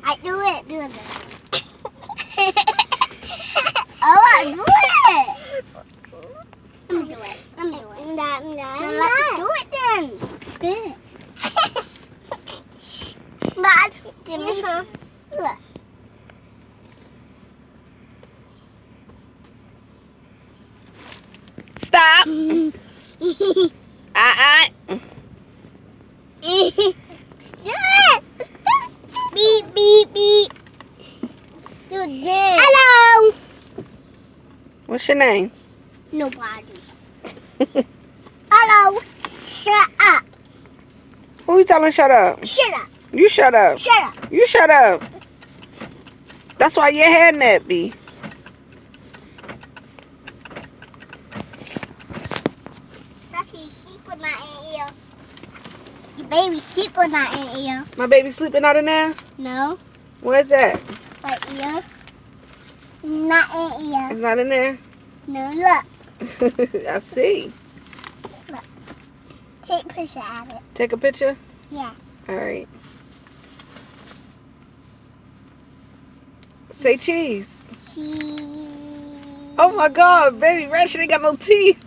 I do it. Do it. Oh, I do it. Let me do it. Let me do it. Let's do it then. Good. But give me some. Look. Stop. Do it. Beep, beep, beep. Do this. Hello. What's your name? Nobody. Hello. Shut up. Who you telling shut up? Shut up. You shut up. Shut up. You shut up. That's why your hair nappy. Lucky sheep was not in here. Your baby sheep was not in here. My baby sleeping out in there? No. Where's that? Right here. Not in here. It's not in there? No, look. I see. Take a picture of it. Take a picture? Yeah. Alright. Say cheese. Cheese. Oh my God, baby Ratchet ain't got no teeth.